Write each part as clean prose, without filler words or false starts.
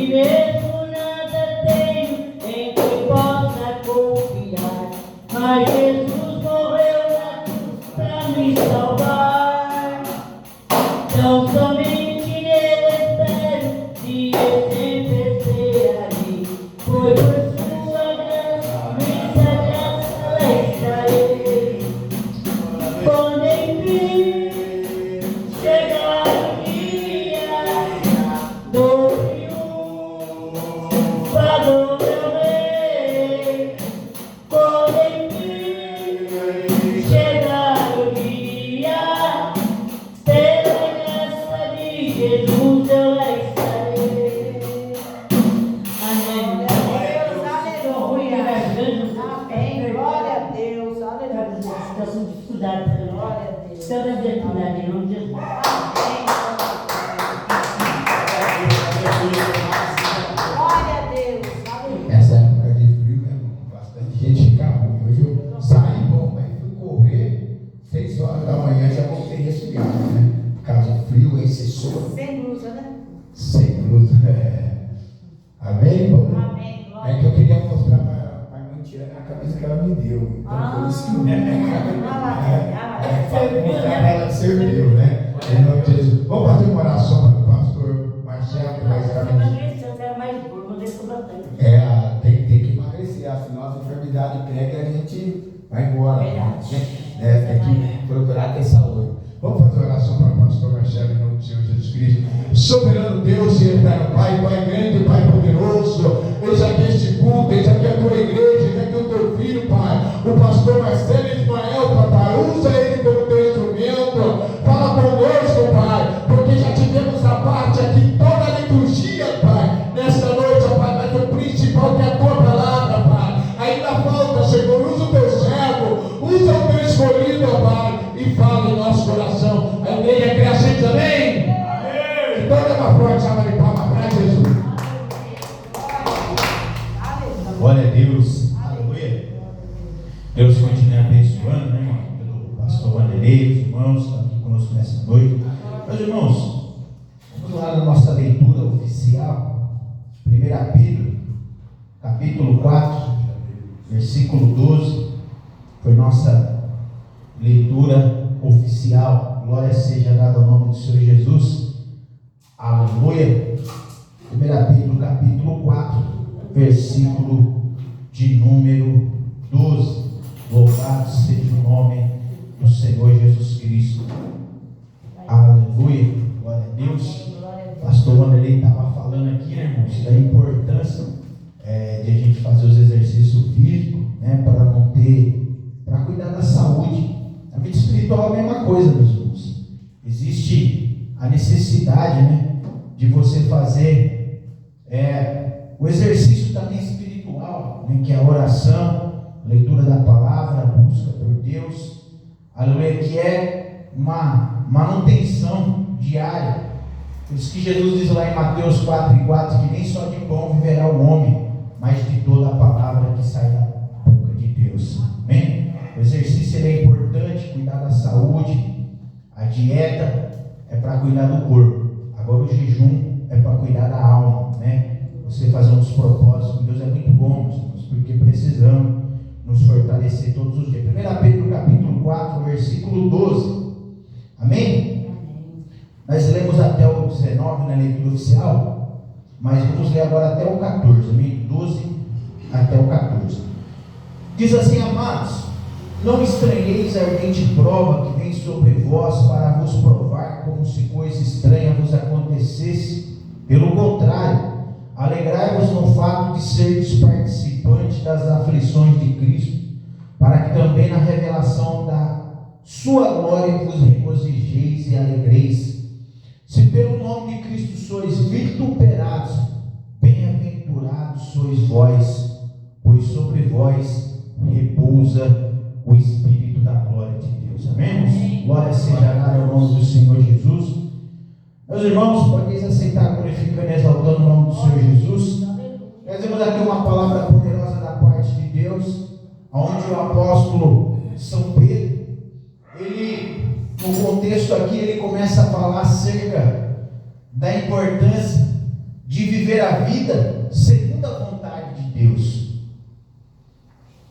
mesmo nada tenho em que possa confiar, mas Jesus morreu na cruz pra me salvar. Então somente nele espero, de sempre ser ali, foi por sua graça, imensa graça, lá estarei. Quando enfim chegar o dia do triunfador meu rei, quando enfim chegar o dia, pela graça de Jesus eu lá estarei. Amém. Amém. Glória a Deus. Aleluia. Situação de dificuldade. Glória a Deus. Então, na dificuldade, em nome de Jesus. Glória a Deus. Aleluia. Essa época de frio, né, bastante gente fica ruim. Hoje eu saí bom, mas fui correr 6 horas da manhã, já voltei resfriado, né? Por causa do frio, excessor. Sem blusa, né? Sem blusa. Amém, irmão? Amém. É Glória que eu queria mostrar para a irmã Tiana a camisa que ela me deu. Então, por isso que eu mostrar para ela que serviu, né? Em nome de Jesus. Vamos fazer uma oração para o pastor Marcelo, que vai estar aqui. Tem que emagrecer, afinal as enfermidades pegam e a gente vai embora. Tem que procurar ter saúde. Vamos fazer uma oração para o pastor Marcelo em nome do Senhor Jesus Cristo. Soberano Deus e eterno Pai, Pai grande, Pai poderoso, eis aqui este culto, eis aqui a tua igreja, eis aqui o teu filho, Pai, o pastor Marcelo Ismael, Papai, usa ele como teu instrumento, fala conosco, Pai, porque já tivemos a parte aqui, toda a liturgia, Pai, nesta noite, Pai, mas o principal que é a tua palavra, Pai, ainda falta, Senhor, usa o teu servo, usa o teu escolhido, Pai, e fala em nosso coração, a igreja crê assim, amém? Então dê uma forte salva de palmas para Jesus. Glória a Deus. Aleluia. Deus continue abençoando, né, irmão? Pelo pastor Vanderlei, os irmãos que estão aqui conosco nessa noite. Meus irmãos, vamos lá na nossa leitura oficial. 1 Pedro, capítulo 4, versículo 12. Foi nossa leitura oficial. Glória seja dada ao nome do Senhor Jesus. Aleluia. 1 Pedro capítulo 4, versículo de número 12. Louvado seja o nome do Senhor Jesus Cristo. Aleluia. Glória a Deus. Pastor Wanderlei estava falando aqui, né, irmãos, da importância de a gente fazer os exercícios físicos, né, para cuidar da saúde. A vida espiritual é a mesma coisa, meus irmãos. Existe a necessidade, né, de você fazer o exercício também espiritual, né, que é a oração, a leitura da palavra, a busca por Deus, aleluia, que é uma manutenção diária. Por isso que Jesus diz lá em Mateus 4:4 que nem só de pão viverá o homem, mas de toda a palavra que sai da boca de Deus. Amém? O exercício é importante, cuidar da saúde, a dieta é para cuidar do corpo. Agora o jejum é para cuidar da alma, né? Você fazer uns propósitos com Deus é muito bom, meus irmãos, porque precisamos nos fortalecer todos os dias. 1 Pedro capítulo 4, versículo 12. Amém? Nós lemos até o 19 na leitura oficial, mas vamos ler agora até o 14, amém? 12 até o 14. Diz assim: amados, não estranheis a ardente prova que vem sobre vós para vos provar como se coisa estranha vos acontecesse. Pelo contrário, alegrai-vos no fato de seres participantes das aflições de Cristo, para que também na revelação da sua glória vos regozijeis e alegreis. Se pelo nome de Cristo sois vituperados, bem-aventurados sois vós, pois sobre vós repousa o Espírito da glória de Deus. Amém? Glória seja dada ao nome do Senhor Jesus. Meus irmãos, podem aceitar glorificando e exaltando o nome do Senhor Jesus. Nós temos aqui uma palavra poderosa da parte de Deus, onde o apóstolo São Pedro, no contexto aqui, ele começa a falar acerca da importância de viver viver a vida segundo a vontade de Deus.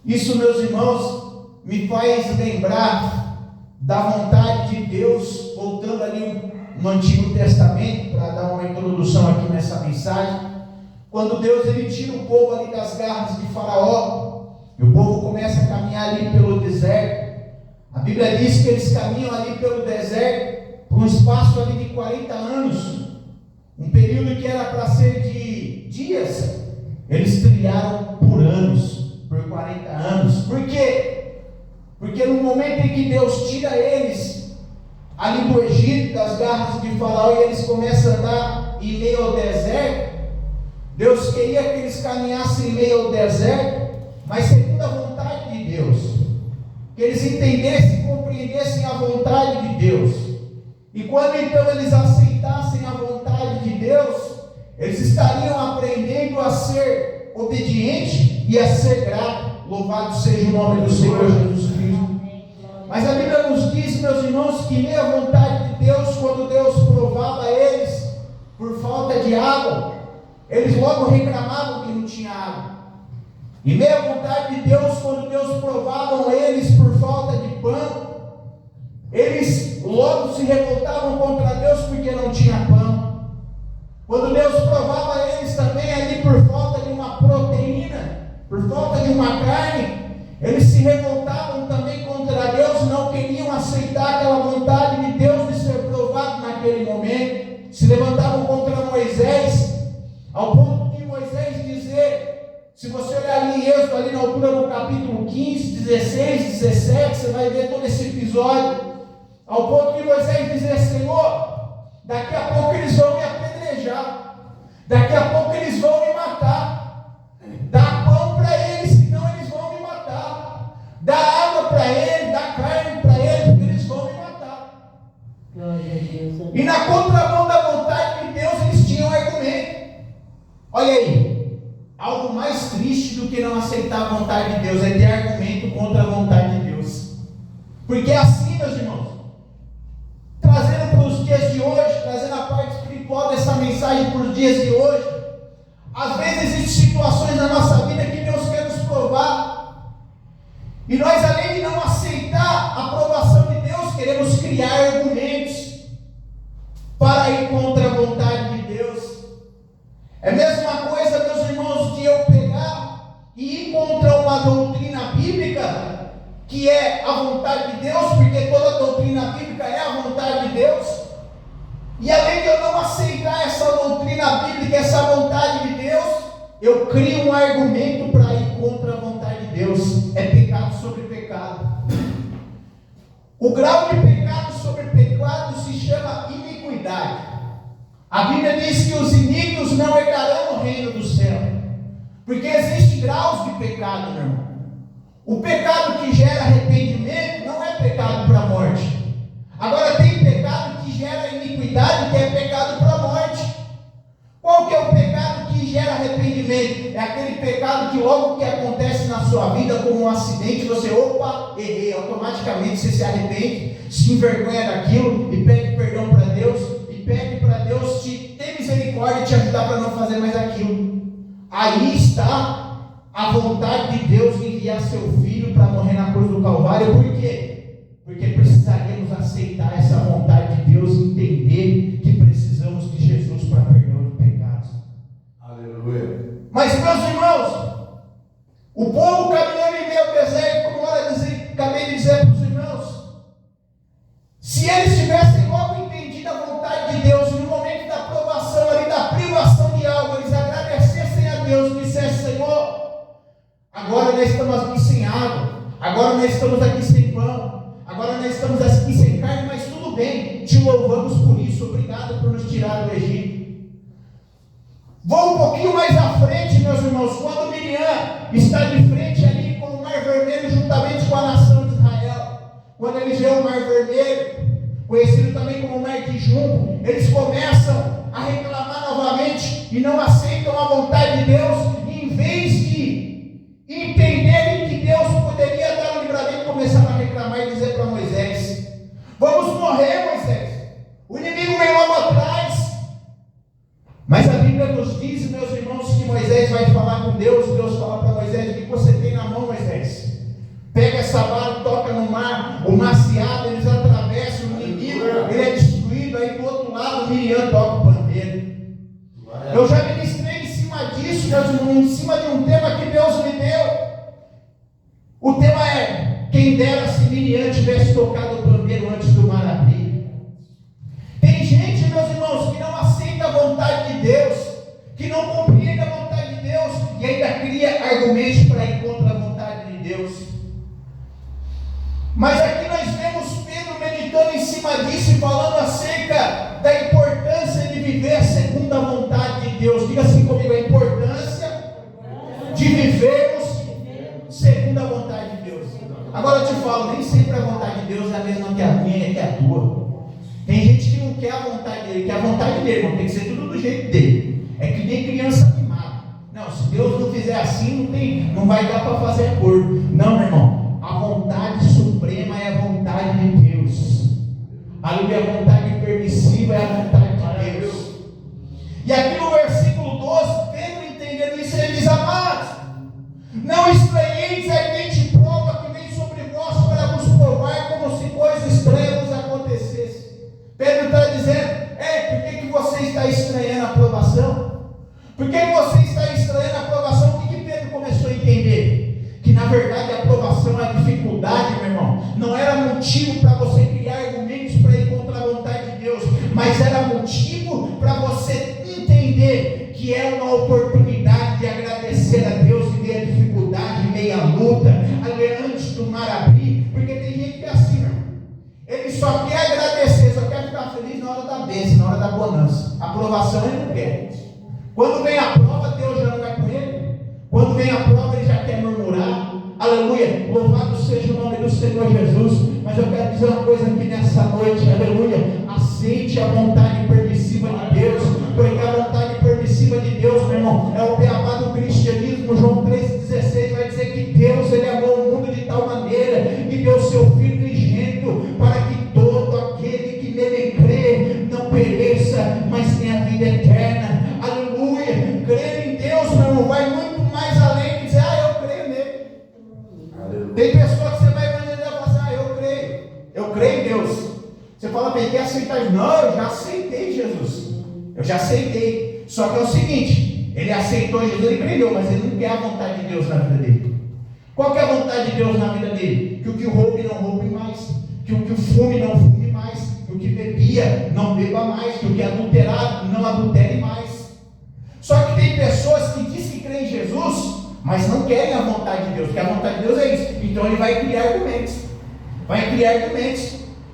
Isso, meus irmãos, me faz lembrar da vontade de Deus, voltando ali no Antigo Testamento, para dar uma introdução aqui nessa mensagem, quando Deus ele tira o povo ali das garras de Faraó, e o povo começa a caminhar ali pelo deserto. A Bíblia diz que eles caminham ali pelo deserto por um espaço ali de 40 anos, um período que era para ser de dias, eles trilharam por anos, por 40 anos. Por quê? Porque no momento em que Deus tira eles ali do Egito, das garras de Faraó, e eles começam a andar em meio ao deserto, Deus queria que eles caminhassem em meio ao deserto, mas segundo a vontade de Deus, que eles entendessem e compreendessem a vontade de Deus. E quando então eles aceitassem a vontade de Deus, eles estariam aprendendo a ser obediente e a ser grato. Louvado seja o nome do Senhor Jesus Cristo. Mas a Bíblia nos diz, meus irmãos, que nem a vontade de Deus, quando Deus provava eles por falta de água, eles logo reclamavam que não tinha água. E nem a vontade de Deus, quando Deus provava eles por falta de pão, eles logo se revoltavam contra Deus porque não tinha pão. Quando Deus provava eles também ali por falta de uma proteína, por falta de uma carne, eles se revoltavam também contra Deus, não queriam aceitar aquela vontade de Deus de ser provado naquele momento. Se levantavam contra Moisés, ao ponto de Moisés dizer, se você olhar ali em Êxodo, ali na altura do capítulo 15, 16, 17, você vai ver todo esse episódio, ao ponto de Moisés dizer, Senhor, daqui a pouco eles vão me apedrejar, daqui a pouco eles vão me matar, dá pão para eles, senão eles vão me matar, dá água para eles, dá carne para eles, porque eles vão me matar. Glória a Deus. E na contramão da vontade de Deus, eles tinham argumento. Olha aí, algo mais triste do que não aceitar a vontade de Deus é ter argumento contra a vontade de Deus. Porque é assim, meus irmãos, trazendo para os dias de hoje, trazendo a parte espiritual dessa mensagem para os dias de hoje, às vezes existem situações na nossa vida que Deus quer nos provar, e nós, além de não aceitar a aprovação de Deus, queremos criar argumentos para ir contra a vontade de Deus. É a mesma coisa, meus irmãos, de eu pegar e ir contra uma doutrina bíblica, que é a vontade de Deus, porque toda doutrina bíblica é a vontade de Deus, e além de eu não aceitar essa doutrina bíblica, essa vontade de Deus, eu crio um argumento para ir contra a vontade de Deus. É pecado sobre pecado. O grau de pecado sobre pecado se chama iniquidade. A Bíblia diz que os iníquos não herdarão o reino do céu, porque existem graus de pecado, meu irmão. O pecado que gera arrependimento não é pecado para a morte. Agora tem pecado que gera iniquidade, que é pecado para a morte. Qual que é o pecado que gera arrependimento? É aquele pecado que logo que acontece na sua vida, como um acidente, você, errei, automaticamente você se arrepende, se envergonha daquilo e pede perdão para Deus, e pede para Deus te ter misericórdia e te ajudar para não fazer mais aquilo. Aí está a vontade de Deus de enviar seu filho para morrer na cruz do Calvário. Por quê? Porque precisaremos aceitar essa vontade de Deus e entender que precisamos de Jesus para perdão de pecados. Aleluia. Mas, meus irmãos, o povo caminhando em meio ao deserto, como eu acabei de dizer para os irmãos, se eles tivessem logo entendido a vontade de Deus, no momento da provação ali, da privação de algo, eles agradecessem a Deus e dissessem, Senhor, agora nós estamos aqui sem água, agora nós estamos aqui sem pão, agora nós estamos aqui sem carne, mas tudo bem, te louvamos por isso, obrigado por nos tirar do Egito. Vou um pouquinho mais à frente, meus irmãos, quando Miriam está de frente ali com o Mar Vermelho, juntamente com a nação de Israel, quando eles veem o Mar Vermelho, conhecido também como Mar de Junco, eles começam a reclamar novamente e não aceitam a vontade de Deus, e em vez de entenderem que Deus poderia dar o livramento, começaram a reclamar e dizer para Moisés, vamos morrer, Moisés, o inimigo vem logo atrás. Mas a Bíblia nos diz, meus Eu já ministrei em cima disso, meus irmãos, em cima de um tema que Deus me deu. O tema é: quem dera se Miriam tivesse tocado o pandeiro antes do mar abrir. Tem gente, meus irmãos, que não aceita a vontade de Deus, que não compreende a vontade de Deus e ainda cria argumentos para ir contra a vontade de Deus. Mas aqui nós vemos Pedro meditando em cima disso e falando acerca da importância de viver segundo a vontade de Deus. Diga assim comigo: a importância de vivermos segundo a vontade de Deus. Agora eu te falo, nem sempre a vontade de Deus é a mesma que a minha, que a tua. Tem gente que não quer a vontade dele, quer a vontade dele, mas tem que ser tudo do jeito dele. É que nem criança mimada. Não, se Deus não fizer assim, não vai dar para fazer acordo. Não, meu irmão, a vontade suprema é a vontade de Deus. Aleluia, a vontade permissiva é a vontade de Deus. E aqui no versículo 12, Pedro entendendo isso, ele diz: amados, não estranheis a ardente prova que vem sobre vós para vos provar como se coisas estranhas vos acontecessem. Pedro está dizendo: por que você está estranhando a aprovação? Por que você está estranhando a aprovação? O que Pedro começou a entender? Que na verdade a aprovação, a dificuldade, meu irmão, não era motivo para você criar argumentos para ir contra a vontade de Deus, mas era motivo para você entender que é uma oportunidade de agradecer a Deus em meio à dificuldade, em meio à luta, antes do mar abrir. Porque tem gente que é assim, meu irmão. Ele só quer agradecer, só quer ficar feliz na hora da bênção, na hora da bonança. A aprovação ele não quer. Quando vem a prova, Deus já não vai com ele. Quando vem a prova, ele já quer murmurar. Aleluia, louvado seja o nome do Senhor Jesus. Mas eu quero dizer uma coisa aqui nessa noite, aleluia: aceite a vontade permissiva de Deus, porque a vontade permissiva de Deus, meu irmão, é o beabá do cristianismo. João 3,16 vai dizer que Deus, ele amou o mundo de tal maneira que deu seu Filho unigênito, para que todo aquele que nele crê não pereça, mas tenha vida eterna. Aleluia, crer em Deus, meu irmão, vai muito mais além de dizer: eu creio nele. Aleluia. Tem pessoas que você vai evangelizar e falar assim: eu creio em Deus. Você fala: bem, quer aceitar? Não, eu já aceitei Jesus, eu já aceitei. Só que é o seguinte: ele aceitou Jesus, ele creu, mas ele não quer a vontade de Deus na vida dele. Qual que é a vontade de Deus na vida dele? Que o que roube não roube mais, que o que fume não fume mais, que o que bebia não beba mais, que o que adulterar não adultere mais. Só que tem pessoas que dizem que creem em Jesus, mas não querem a vontade de Deus, porque a vontade de Deus é isso. Então ele vai criar argumentos.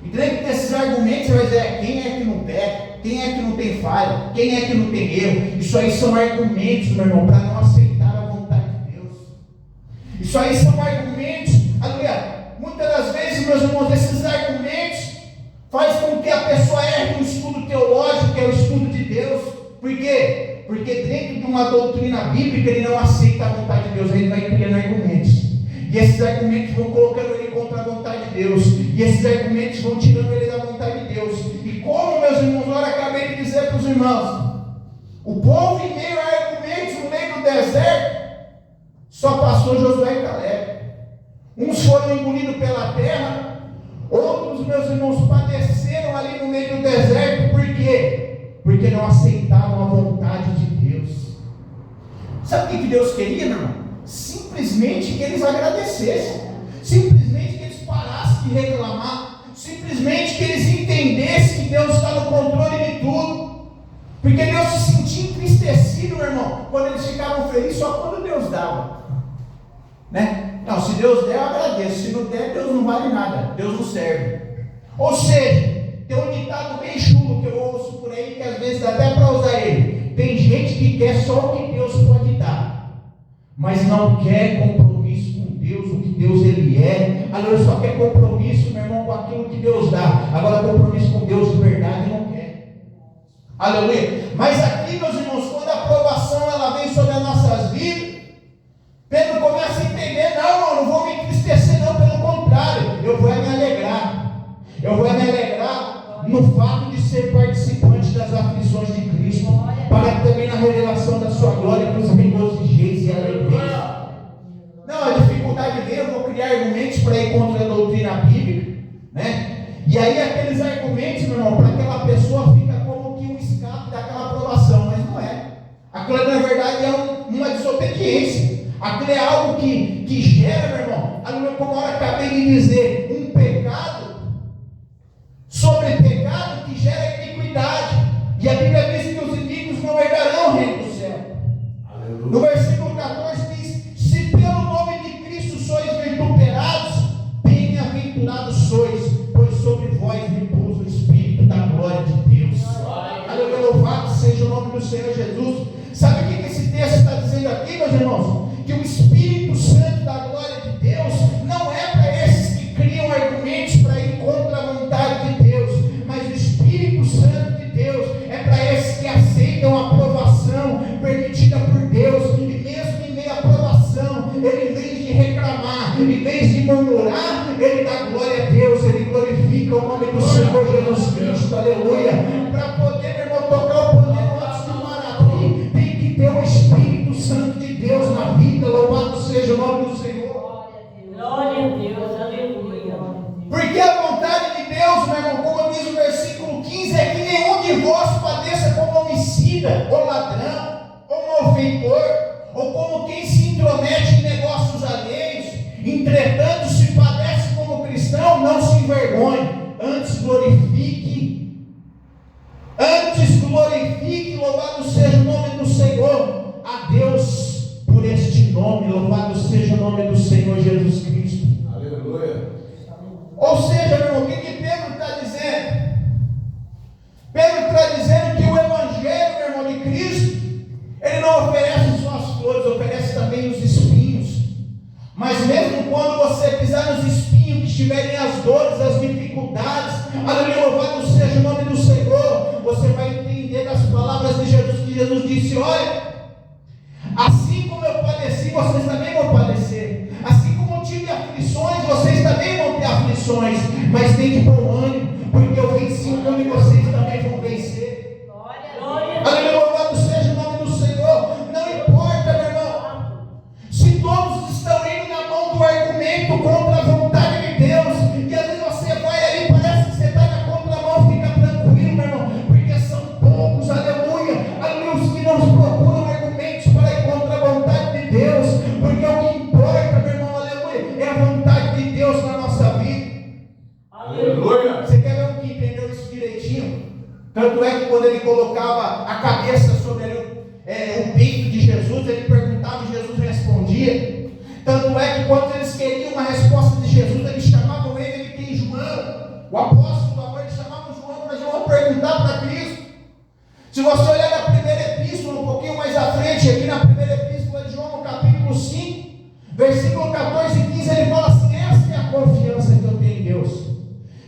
E dentro desses argumentos você vai dizer: quem é que não peca? Quem é que não tem falha? Quem é que não tem erro? Isso aí são argumentos, meu irmão, para não aceitar a vontade de Deus. Isso aí são argumentos, aleluia. Muitas das vezes, meus irmãos, esses argumentos faz com que a pessoa erre no estudo teológico, que é o estudo de Deus. Por quê? Porque dentro de uma doutrina bíblica ele não aceita a vontade de Deus, ele vai criando argumentos. E esses argumentos vão colocando ele contra a vontade de Deus. E esses argumentos vão tirando ele da vontade de Deus. E como, meus irmãos, agora acabei de dizer para os irmãos, o povo em meio a argumentos, no meio do deserto, só passou Josué e Caleb. Uns foram engolidos pela terra, outros, meus irmãos, padeceram ali no meio do deserto. Por quê? Porque não aceitaram a vontade de Deus. Sabe o que Deus queria, meu irmão? Simplesmente que eles agradecessem, simplesmente que eles parassem de reclamar, simplesmente que eles entendessem que Deus está no controle de tudo. Porque Deus se sentia entristecido, meu irmão, quando eles ficavam felizes só quando Deus dava, né? Não, se Deus der, eu agradeço. Se não der, Deus não vale nada, Deus não serve. Ou seja, tem um ditado bem chulo que eu ouço por aí, que às vezes dá até para usar ele: tem gente que quer só o que Deus pode dar, mas não quer compromisso com Deus, o que Deus ele é. Aleluia, só quer compromisso, meu irmão, com aquilo que Deus dá. Agora compromisso com Deus de verdade não quer. Aleluia. Mas aqui, meus irmãos, quando a aprovação ela vem sobre as nossas vidas, Pedro começa a entender: não vou me entristecer não, pelo contrário, eu vou me alegrar. Eu vou me alegrar no fato de ser participante das aflições de Cristo, para que também na revelação da sua glória nos regozijeis e alegreis. Não, a dificuldade vem, eu vou criar argumentos para ir contra a doutrina bíblica, né? E aí aqueles argumentos, meu irmão, para aquela pessoa fica como que um escape daquela aprovação, mas não é. Aquilo na verdade é uma desobediência. Aquilo é algo que gera, meu irmão, como eu acabei de dizer, um pecado sobre pecado que gera iniquidade. E a Bíblia diz que os iníquos não herdarão o reino do céu. Aleluia. No versículo 14 diz: se pelo nome de Cristo sois vituperados, bem-aventurados sois, pois sobre vós repousa o Espírito da glória de Deus. Aleluia, louvado seja o nome do Senhor Jesus. Sabe o que esse texto está dizendo aqui, meus irmãos? Que o Espírito Santo da glória de Deus não é para esses que criam argumentos para ir contra a vontade de Deus, mas o Espírito Santo de Deus é para esses que aceitam a aprovação permitida por Deus, e mesmo em meio à aprovação, ele, em vez de reclamar, em vez de murmurar, ele dá glória a Deus, ele glorifica o nome do Senhor Jesus Cristo, aleluia. Para poder, meu irmão, tocar o pandeiro antes do marabim, tem que ter o Espírito Santo de Deus na vida, louvado seja o nome do Senhor. Glória a Deus, aleluia. Porque a vontade de Deus, meu irmão, como diz o versículo 15, é que nenhum de vós padeça como homicida, ou ladrão, ou malfeitor, ou como quem se intromete em negócios alheios. Entretanto, se padece como cristão, não se envergonhe, antes glorifique, louvado seja o nome do Senhor, a Deus por este nome, louvado seja o nome do Senhor Jesus Cristo. Aleluia. Ou seja, meu irmão, o que Pedro está dizendo? Pedro está dizendo que o Evangelho, meu irmão, de Cristo, ele não oferece só as flores, oferece também os espinhos. Mas mesmo quando você pisar nos espinhos, que estiverem as dores, as dificuldades, aleluia, louvado seja o nome do Senhor, você vai entender das palavras de Jesus, que Jesus disse: olha, assim como eu padeci, vocês também vão padecer. Assim como eu tive aflições, vocês também vão ter aflições. Mas tem de bom ânimo, porque eu venci o mundo e vocês também vão vencer. Aleluia, louvado seja o nome do Senhor. Não importa, meu irmão, se todos estão indo na mão do argumento contra a vontade de Deus, e às vezes você vai ali, parece que você está na contramão, fica tranquilo, meu irmão, porque são poucos, aleluia, os que não procuram argumentos para ir contra a vontade de Deus, porque o que importa, meu irmão, aleluia, é a vontade de Deus na nossa vida. Aleluia. Você quer ver um que entendeu isso direitinho? Tanto é que quando ele colocava a cabeça sobre o peito de Jesus, ele perguntava e Jesus respondia. Tanto é que quando eles queriam uma resposta de Jesus, eles chamavam ele de quem? João, o apóstolo do amor, eles chamavam João para João perguntar para Cristo. Se você olhar na primeira epístola, um pouquinho mais à frente, aqui na primeira epístola de João, no capítulo 5, versículo 14 e 15, ele fala assim: esta é a confiança que eu tenho em Deus,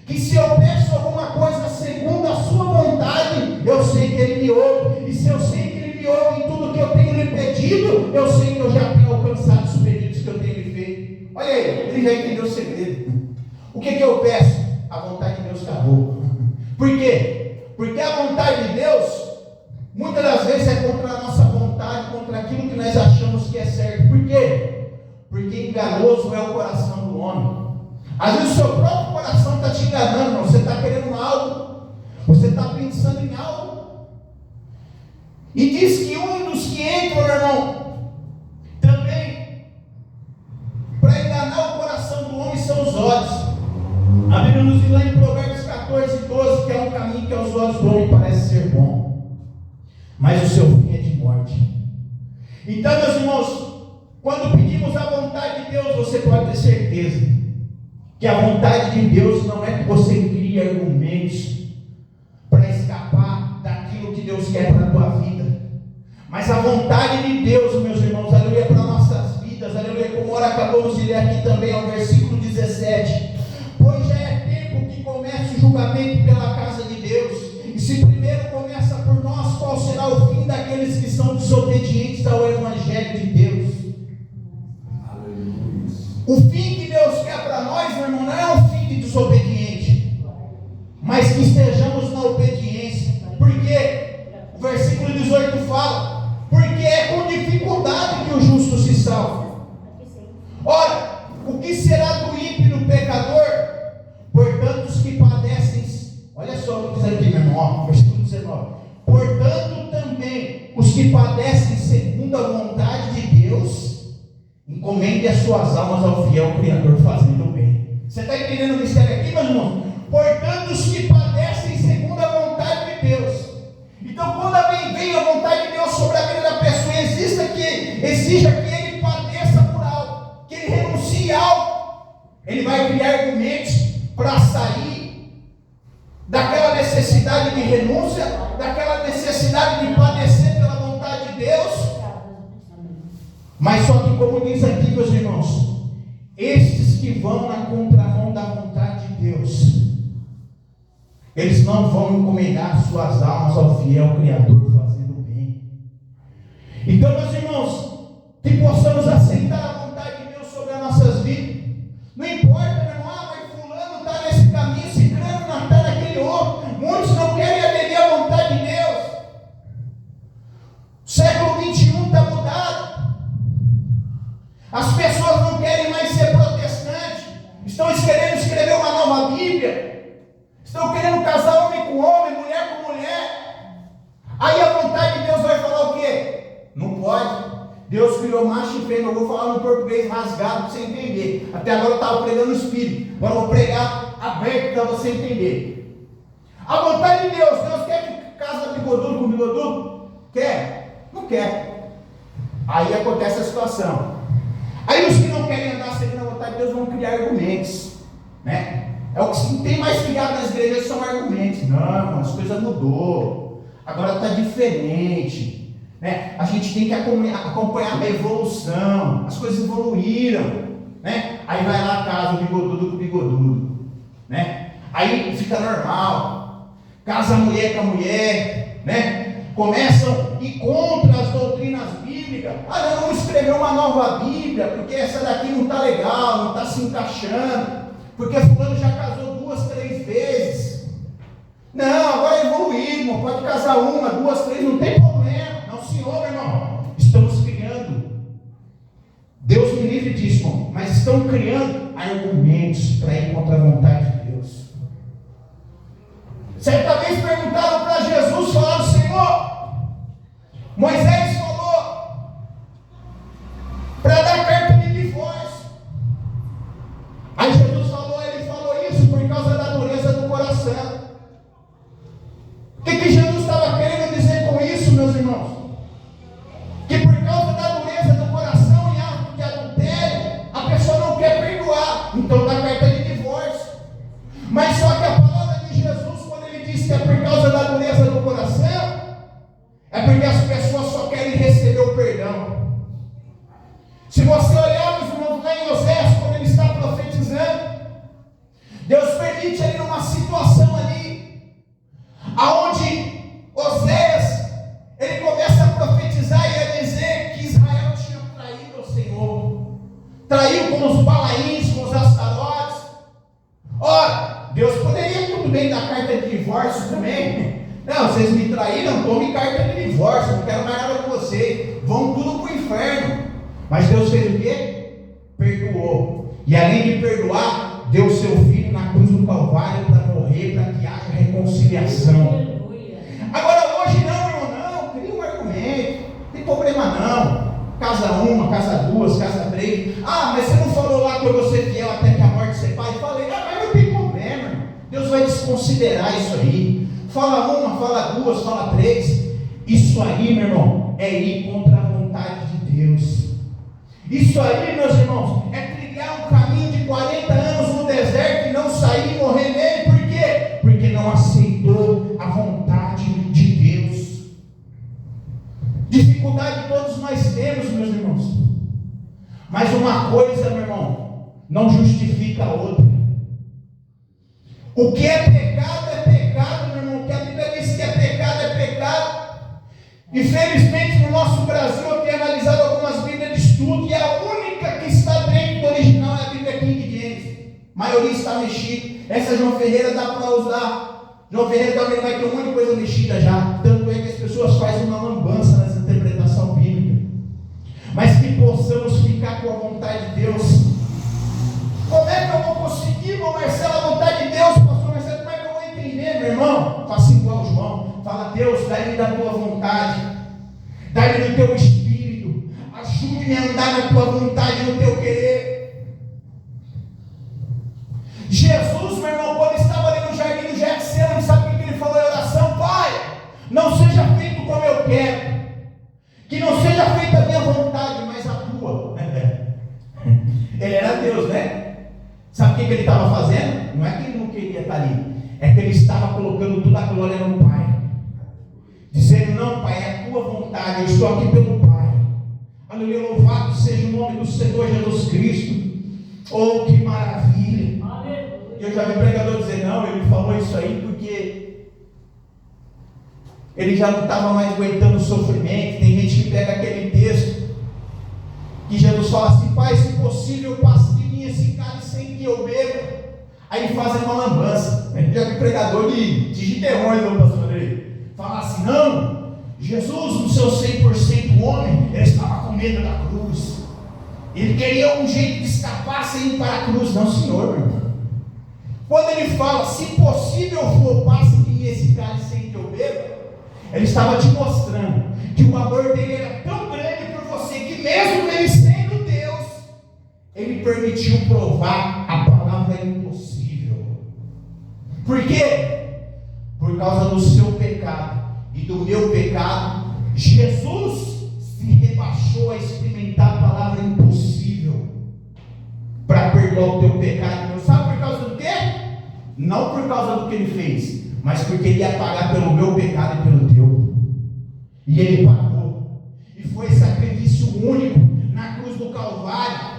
que se eu peço alguma coisa segundo a sua vontade, eu sei que ele me ouve, e se eu sei que ele me ouve em tudo que eu tenho lhe pedido, eu sei que eu já tenho alcançado os pedidos que eu tenho lhe feito. Olha aí, ele já entendeu o segredo. O que eu peço? A vontade de Deus acabou. Por quê? Porque a vontade de Deus muitas das vezes é contra a nossa vontade, contra aquilo que nós achamos que é certo. Por quê? Porque enganoso é o coração do homem. Às vezes o seu próprio coração está te enganando, irmão. Você está querendo algo, você está pensando em algo. E diz que um dos que entram, meu irmão, também, para enganar o coração do homem, são os olhos. A Bíblia nos diz lá em Provérbios 14, 12, que é um caminho que aos olhos do homem parece ser bom, mas o seu fim é de morte. Então, meus irmãos, quando pedimos a vontade de Deus, você pode ter certeza que a vontade de Deus não é que você crie argumentos para escapar daquilo que Deus quer para a tua vida, mas a vontade de Deus, meus irmãos, aleluia, para nossas vidas, aleluia, como ora acabamos de ler aqui também ao versículo 17, pois já é tempo que comece o julgamento pela casa de Deus, e se primeiro começa por nós, qual será o fim daqueles que são desobedientes ao Evangelho de Deus? O fim que Deus quer para nós, meu irmão, não é um fim de desobediente, mas que estejamos na obediência. Porque o versículo 18 fala: porque é com dificuldade que o justo se salva. Ora, o que será do ímpio e do pecador? Portanto, os que padecem, olha só o que diz aqui, meu irmão, versículo 19: portanto, também os que padecem segundo a vontade de Deus, encomende as suas almas ao fiel Criador, fazendo o bem. Você está entendendo o mistério aqui, meus irmãos? Portanto, os que padecem segundo a vontade de Deus. Então, quando vem a vontade de Deus sobre a vida da pessoa, exija que ele padeça por algo, que ele renuncie a algo, ele vai criar argumentos para sair daquela necessidade de renúncia, daquela necessidade de padecer pela vontade de Deus. Mas só que, como diz aqui, meus irmãos, estes que vão na contramão da vontade de Deus, eles não vão encomendar suas almas ao fiel Criador, fazendo o bem. Então, meus irmãos, que possamos aceitar a vontade de Deus sobre as nossas vidas. Não importa, meu irmão, mas fulano está nesse caminho, ciclano não está naquele outro. Muitos não querem aderir à vontade de Deus. O século 21 está mudado. As pessoas não querem mais ser protestantes. Estão querendo escrever uma nova Bíblia. Estão querendo casar homem com homem, mulher com mulher. Aí a vontade de Deus vai falar o quê? Não pode. Deus criou macho e fêmea. Eu vou falar no português rasgado para você entender. Até agora eu estava pregando no Espírito. Agora eu vou pregar aberto para você entender. A vontade de Deus. Deus quer que casa bigodudo com bigodudo? Quer? Não quer. Aí acontece a situação. Aí os que não querem andar seguindo a vontade de Deus vão criar argumentos, né? É o que tem mais criado nas igrejas, são argumentos. Não, as coisas mudou. Agora está diferente, né? A gente tem que acompanhar a evolução. As coisas evoluíram, né? Aí vai lá casa o bigodudo com o bigodudo, né? Aí fica normal. Casa a mulher com a mulher, né? Começam a ir contra as doutrinas bíblicas. Ah, vamos escrever uma nova Bíblia, porque essa daqui não está legal, não está se encaixando. Porque fulano já casou 2, 3 vezes. Não, agora é evoluído, irmão. Pode casar 1, 2, 3, não tem problema. Não, senhor, meu irmão. Estamos criando. Deus me livre disso, irmão. Mas estão criando argumentos para ir contra a vontade de Deus. Certa vez perguntaram para Jesus, falaram: Senhor, Moisés falou para dar carta de divórcio. Aí Jesus falou isso por causa da dureza do coração. O que Jesus estava querendo dizer com isso, meus irmãos? Que por causa da dureza do coração em ato de adultério, a pessoa não quer perdoar, então dá carta de divórcio. Mas só que a palavra de Jesus, quando ele diz que é por causa da dureza do coração, é porque as pessoas só querem receber o perdão. Se você olhar, meus irmãos, lá em Oséias, quando ele está profetizando, Deus permite ele numa situação ali, aonde Oséias, ele começa a profetizar e a dizer que Israel tinha traído o Senhor, traiu com os balaíns, com os astarotes. Ora, Deus poderia tudo bem dar carta de divórcio também. Não, vocês me traíram, tome carta de divórcio, não quero mais nada com vocês, vão tudo para o inferno. Mas Deus fez o quê? Perdoou. E além de perdoar, deu seu filho na cruz do Calvário para morrer, para que haja reconciliação. Agora hoje não, irmão, não, cria um argumento, não tem problema não. Casa 1, casa 2, casa 3. Ah, mas você não falou lá que eu vou ser fiel até que a morte separe? Falei, mas não tem problema, irmão. Deus vai desconsiderar isso aí. Fala 1, fala 2, fala 3. Isso aí, meu irmão, é ir contra a vontade de Deus. Isso aí, meus irmãos, é trilhar um caminho de 40 anos no deserto e não sair e morrer nele. Por quê? Porque não aceitou a vontade de Deus. Dificuldade todos nós temos, meus irmãos. Mas uma coisa, meu irmão, não justifica a outra. O que é pecado, meu irmão. O que a Bíblia diz que é pecado. Infelizmente, no nosso Brasil, eu tenho analisado algumas Bíblias de estudo e a única que está dentro do original é a Bíblia King James. A maioria está mexida. Essa João Ferreira dá para usar. João Ferreira também vai ter um monte de coisa mexida já. Tanto é que as pessoas fazem uma lambança nessa interpretação bíblica. Mas que possamos ficar com a vontade de Deus. Como é que eu vou conseguir, irmão Marcelo, a vontade de Deus, pastor Marcelo? Como é que eu vou entender, meu irmão? Faça igual João. Fala, Deus, dá-me da tua vontade. Dá-me o teu espírito, ajude-me a andar na tua vontade, no teu querer. Jesus, meu irmão, quando estava ali no jardim do Getsemane, sabe o que ele falou em oração? Pai, não seja feito como eu quero, que não seja feita a minha vontade, mas a tua. Ele era Deus, né? Sabe o que ele estava fazendo? Não é que ele não queria estar ali, é que ele estava colocando toda a glória no Pai, dizendo: não, Pai, é a tua vontade, eu estou aqui pelo Pai. Aleluia, louvado seja o nome do Senhor Jesus Cristo. Oh, que maravilha. Eu já vi pregador dizer: não, ele falou isso aí porque ele já não estava mais aguentando o sofrimento. Tem gente que pega aquele texto que Jesus fala assim: Pai, se possível, passe de mim esse cálice sem que eu beba. Aí fazem uma lambança. Já vi pregador de Gideões, meu pastor Andrei, falar assim: não, Jesus, no seu 100% homem, ele estava com medo da cruz, ele queria um jeito de escapar sem ir para a cruz. Não, Senhor, meu irmão. Quando ele fala: se possível for, passe de mim esse cálice sem que eu beba, ele estava te mostrando que o amor dele era tão grande por você, que mesmo ele sendo Deus, ele permitiu provar a palavra impossível. Por quê? Por causa do seu pecado e do meu pecado, Jesus se rebaixou a experimentar a palavra impossível para perdoar o teu pecado. Não sabe por causa do quê? Não por causa do que ele fez, mas porque ele ia pagar pelo meu pecado e pelo teu. E ele pagou, e foi sacrifício único na cruz do Calvário.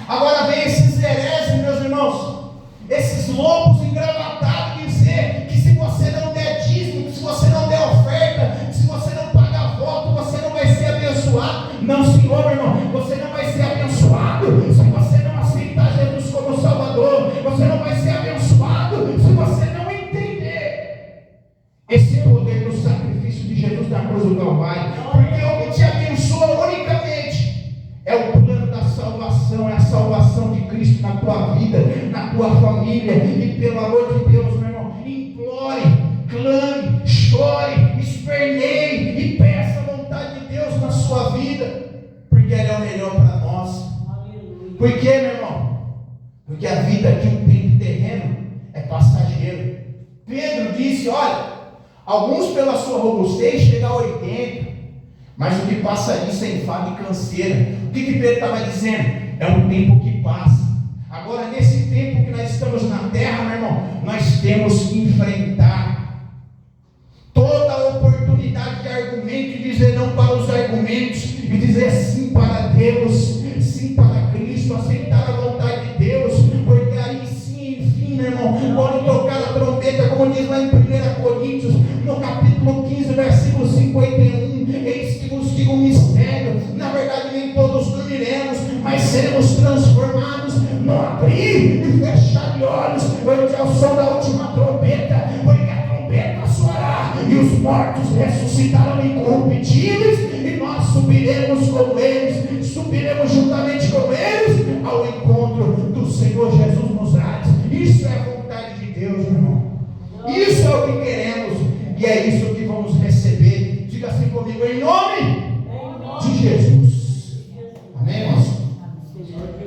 Agora vem esses hereges, meus irmãos, esses lobos engravatados, dizer que se você não der dízimo, que se você não der oferta, que se você não pagar voto, você não vai ser abençoado. Não, Senhor, meu irmão, você não vai ser abençoado se você não aceitar Jesus como Salvador. Você não vai ser abençoado se você não entender esse poder do sacrifício de Jesus na cruz do Calvário. Porque o que te abençoa unicamente é o plano da salvação, é a salvação de Cristo na tua vida, na tua família. E pelo amor de Deus, meu irmão, implore, clame, chore, esperneie e peça a vontade de Deus na sua vida, porque Ele é o melhor para nós. Por quê, meu irmão? Porque a vida aqui, um tempo terreno, é passageiro. Pedro disse: olha, alguns pela sua robustez chegam a 80, mas o que passa disso é enfado e canseira. O que Pedro estava dizendo? É um tempo que passa. Agora, nesse tempo que nós estamos na terra, meu irmão, nós temos que enfrentar toda oportunidade de argumento e dizer não para os argumentos, e dizer sim para Deus, sim para Cristo, aceitar a vontade de Deus, porque aí sim, enfim, meu irmão, quando tocar a trombeta, como diz lá em 1 Coríntios, no capítulo 15, versículo 51, eis que vos digo um mistério, na verdade nem todos dormiremos, mas seremos transformados no abrir e fechar de olhos, porque é o som da última trombeta, porque a trombeta soará e os mortos ressuscitarão incorruptíveis, e nós subiremos com eles, subiremos juntamente com eles ao encontro do Senhor Jesus nos ares. Isso é a vontade de Deus, meu irmão. Isso é o que queremos, e é isso que vamos receber. Diga assim comigo: em nome de Jesus. Amém, irmãos?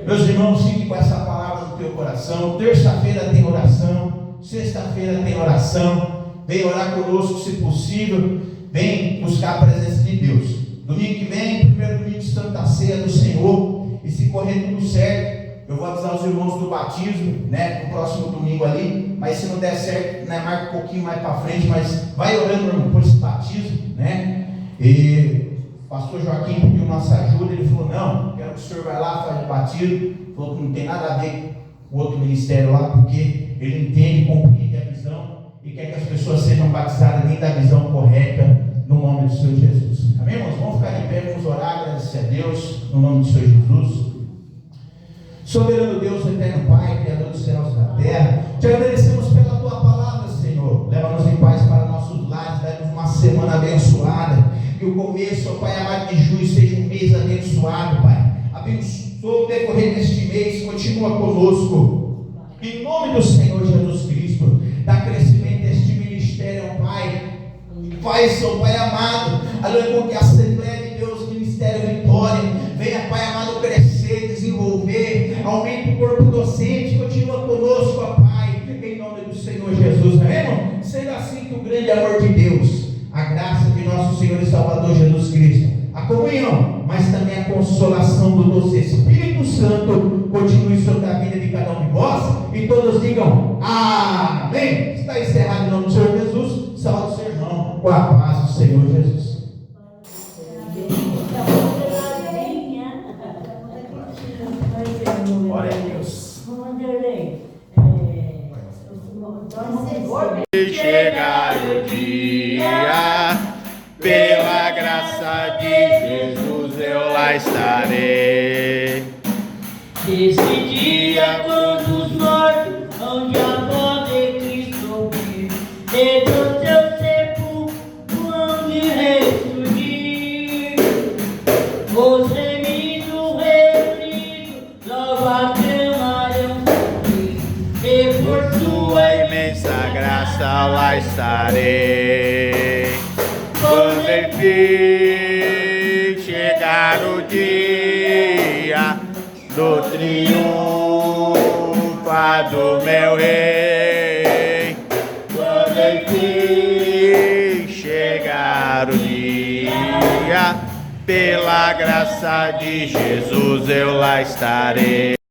Meus irmãos, fique com essa palavra no teu coração. Terça-feira tem oração, sexta-feira tem oração. Vem orar conosco se possível. Vem buscar a presença de Deus. Domingo que vem, primeiro domingo de Santa Ceia do Senhor. E se correr tudo certo, eu vou avisar os irmãos do batismo, né, no próximo domingo ali. Mas se não der certo, né, marca um pouquinho mais para frente. Mas vai orando, meu irmão, por esse batismo, né? E o pastor Joaquim pediu nossa ajuda. Ele falou: não, quero que o senhor vai lá, faz o batismo. Falou que não tem nada a ver com o outro ministério lá, porque ele entende, compreende a visão e quer que as pessoas sejam batizadas dentro da visão correta, no nome do Senhor Jesus. Amém, irmãos? Vamos ficar de pé, vamos orar, agradecer a Deus, no nome do Senhor Jesus. Soberano Deus, eterno Pai, Criador dos céus e da terra, te agradecemos pela tua palavra, Senhor. Leva-nos em paz para nossos lares, dá-nos uma semana abençoada. Que o começo, ó Pai amado, de julho seja um mês abençoado, Pai. Abençoa o decorrer deste mês, continua conosco. Em nome do Senhor Jesus Cristo, dá crescimento deste ministério, ó Pai. Faz, ó Pai amado, aleluia, com que a Assembleia de Deus Ministério Vitória. Venha, Pai amado, crescer, desenvolver. Aumenta o corpo docente. Continua conosco, ó Pai. Em nome do Senhor Jesus. Amém, irmão? Sendo assim que o grande amor de Deus, a graça de nosso Senhor e Salvador Jesus Cristo, a comunhão, mas também a consolação do doce Espírito Santo continue sobre a vida de cada um de vós. E todos digam amém. Está encerrado em nome do Senhor Jesus. Salve o seu irmão com a paz do Senhor Jesus. Glória a Deus. Chegar o dia, pela graça de Jesus eu lá estarei. Esse dia todos nós, onde a voz de Cristo ouvir, e do seu sepulcro onde ressurgir, os remidos reunidos logo aclamarão e por Sua imensa graça lá estarei. Quando enfim chegar o dia do triunfo do meu rei, quando enfim chegar o dia, pela graça de Jesus eu lá estarei.